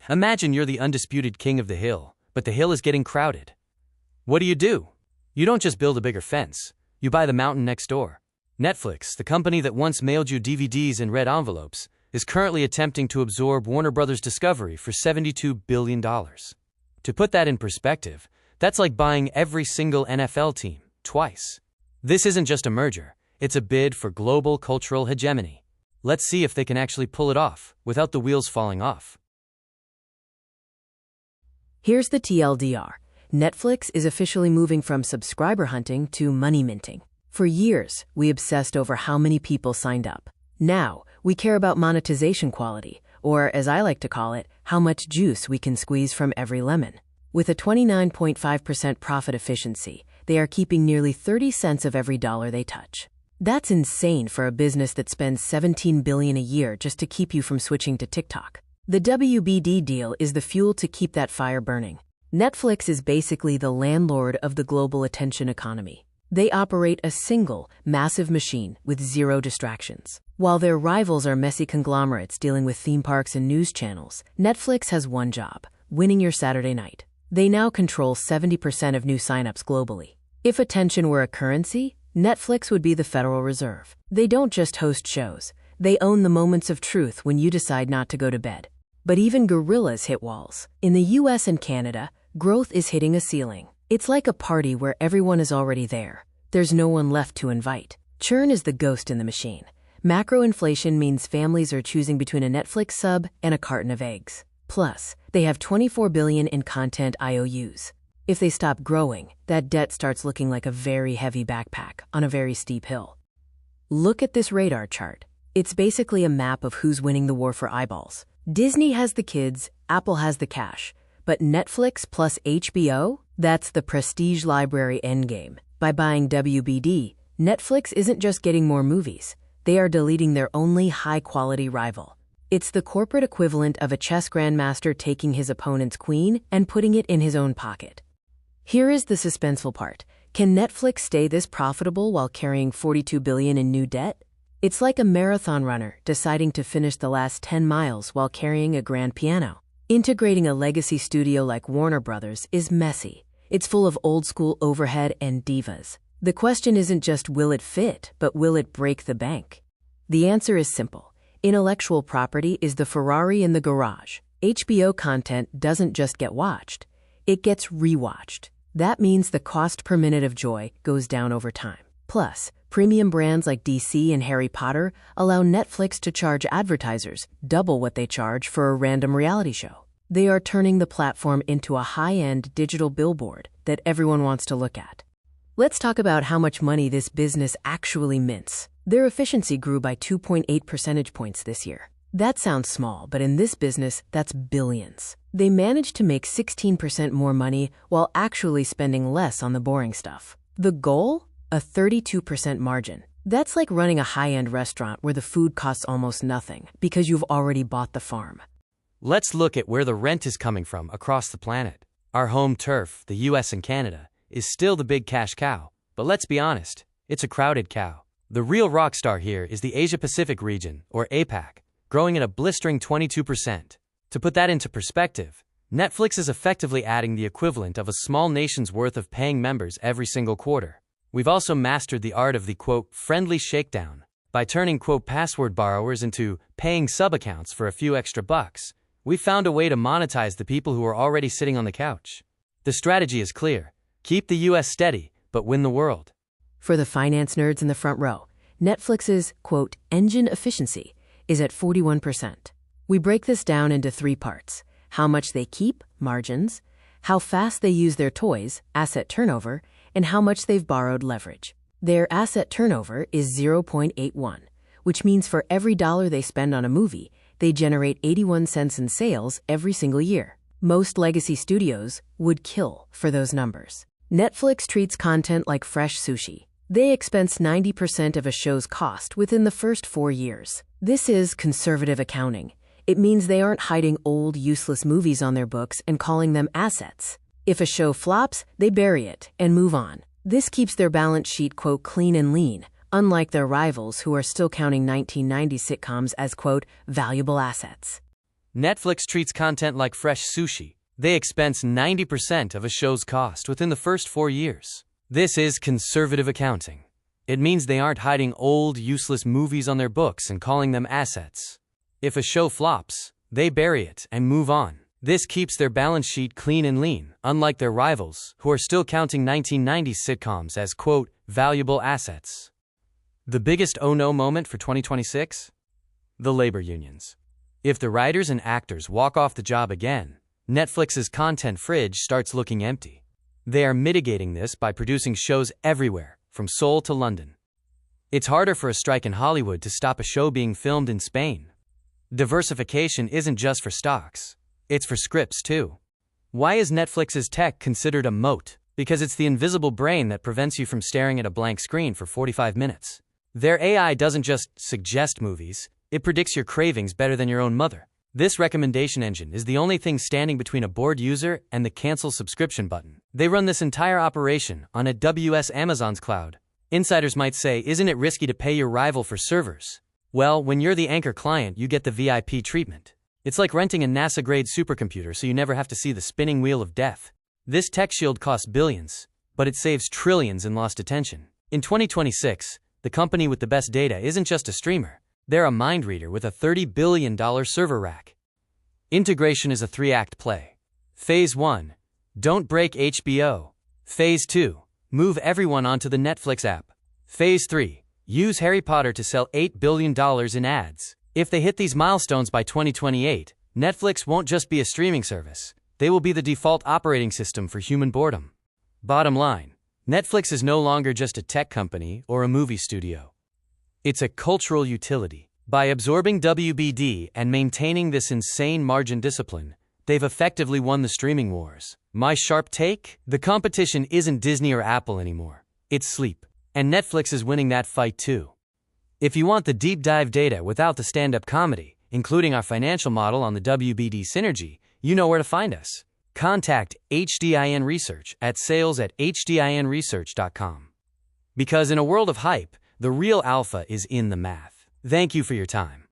Imagine you're the undisputed king of the hill, but the hill is getting crowded. What do? You don't just build a bigger fence, you buy the mountain next door. Netflix, the company that once mailed you DVDs in red envelopes, is currently attempting to absorb Warner Bros. Discovery for $72 billion. To put that in perspective, that's like buying every single NFL team, twice. This isn't just a merger, it's a bid for global cultural hegemony. Let's see if they can actually pull it off, without the wheels falling off. Here's the TLDR. Netflix is officially moving from subscriber hunting to money minting. For years, we obsessed over how many people signed up. Now, we care about monetization quality, or as I like to call it, how much juice we can squeeze from every lemon. With a 29.5% profit efficiency, they are keeping nearly 30 cents of every dollar they touch. That's insane for a business that spends $17 billion a year just to keep you from switching to TikTok. The WBD deal is the fuel to keep that fire burning. Netflix is basically the landlord of the global attention economy. They operate a single, massive machine with zero distractions. While their rivals are messy conglomerates dealing with theme parks and news channels, Netflix has one job: winning your Saturday night. They now control 70% of new signups globally. If attention were a currency, Netflix would be the Federal Reserve. They don't just host shows. They own the moments of truth when you decide not to go to bed. But even gorillas hit walls. In the US and Canada, growth is hitting a ceiling. It's like a party where everyone is already there. There's no one left to invite. Churn is the ghost in the machine. Macroinflation means families are choosing between a Netflix sub and a carton of eggs. Plus, they have $24 billion in content IOUs. If they stop growing, that debt starts looking like a very heavy backpack on a very steep hill. Look at this radar chart. It's basically a map of who's winning the war for eyeballs. Disney has the kids, Apple has the cash. But Netflix plus HBO? That's the prestige library endgame. By buying WBD, Netflix isn't just getting more movies. They are deleting their only high-quality rival. It's the corporate equivalent of a chess grandmaster taking his opponent's queen and putting it in his own pocket. Here is the suspenseful part. Can Netflix stay this profitable while carrying $42 billion in new debt? It's like a marathon runner deciding to finish the last 10 miles while carrying a grand piano. Integrating a legacy studio like Warner Bros. Is messy. It's full of old-school overhead and divas. The question isn't just will it fit, but will it break the bank? The answer is simple. Intellectual property is the Ferrari in the garage. HBO content doesn't just get watched, it gets rewatched. That means the cost per minute of joy goes down over time. Plus, premium brands like DC and Harry Potter allow Netflix to charge advertisers double what they charge for a random reality show. They are turning the platform into a high-end digital billboard that everyone wants to look at. Let's talk about how much money this business actually mints. Their efficiency grew by 2.8 percentage points this year. That sounds small, but in this business, that's billions. They managed to make 16% more money while actually spending less on the boring stuff. The goal? A 32% margin. That's like running a high-end restaurant where the food costs almost nothing because you've already bought the farm. Let's look at where the rent is coming from across the planet. Our home turf, the US and Canada, is still the big cash cow. But let's be honest, it's a crowded cow. The real rock star here is the Asia-Pacific region, or APAC, growing at a blistering 22%. To put that into perspective, Netflix is effectively adding the equivalent of a small nation's worth of paying members every single quarter. We've also mastered the art of the, quote, friendly shakedown. By turning, quote, password borrowers into paying sub-accounts for a few extra bucks, we found a way to monetize the people who are already sitting on the couch. The strategy is clear. Keep the US steady, but win the world. For the finance nerds in the front row, Netflix's, quote, engine efficiency is at 41%. We break this down into three parts: how much they keep, margins, how fast they use their toys, asset turnover, and how much they've borrowed, leverage. Their asset turnover is 0.81, which means for every dollar they spend on a movie, they generate 81 cents in sales every single year. Most legacy studios would kill for those numbers. Netflix treats content like fresh sushi. They expense 90% of a show's cost within the first 4 years. This is conservative accounting. It means they aren't hiding old, useless movies on their books and calling them assets. If a show flops, they bury it and move on. This keeps their balance sheet, quote, clean and lean, unlike their rivals who are still counting 1990 sitcoms as, quote, valuable assets. Netflix treats content like fresh sushi. They expense 90% of a show's cost within the first 4 years. This is conservative accounting. It means they aren't hiding old, useless movies on their books and calling them assets. If a show flops, they bury it and move on. This keeps their balance sheet clean and lean, unlike their rivals, who are still counting 1990s sitcoms as, quote, valuable assets. The biggest oh no moment for 2026? The labor unions. If the writers and actors walk off the job again, Netflix's content fridge starts looking empty. They are mitigating this by producing shows everywhere, from Seoul to London. It's harder for a strike in Hollywood to stop a show being filmed in Spain. Diversification isn't just for stocks, it's for scripts too. Why is Netflix's tech considered a moat? Because it's the invisible brain that prevents you from staring at a blank screen for 45 minutes. Their AI doesn't just suggest movies, it predicts your cravings better than your own mother. This recommendation engine is the only thing standing between a bored user and the cancel subscription button. They run this entire operation on AWS Amazon's cloud. Insiders might say, isn't it risky to pay your rival for servers? Well, when you're the anchor client, you get the VIP treatment. It's like renting a NASA-grade supercomputer so you never have to see the spinning wheel of death. This tech shield costs billions, but it saves trillions in lost attention. In 2026, the company with the best data isn't just a streamer. They're a mind reader with a $30 billion server rack. Integration is a 3-act play. Phase 1. Don't break HBO. Phase 2. Move everyone onto the Netflix app. Phase 3. Use Harry Potter to sell $8 billion in ads. If they hit these milestones by 2028, Netflix won't just be a streaming service. They will be the default operating system for human boredom. Bottom line, Netflix is no longer just a tech company or a movie studio. It's a cultural utility. By absorbing WBD and maintaining this insane margin discipline, they've effectively won the streaming wars. My sharp take? The competition isn't Disney or Apple anymore. It's sleep. And Netflix is winning that fight too. If you want the deep dive data without the stand-up comedy, including our financial model on the WBD synergy, you know where to find us. Contact HDIN Research at sales@hdinresearch.com. Because in a world of hype, the real alpha is in the math. Thank you for your time.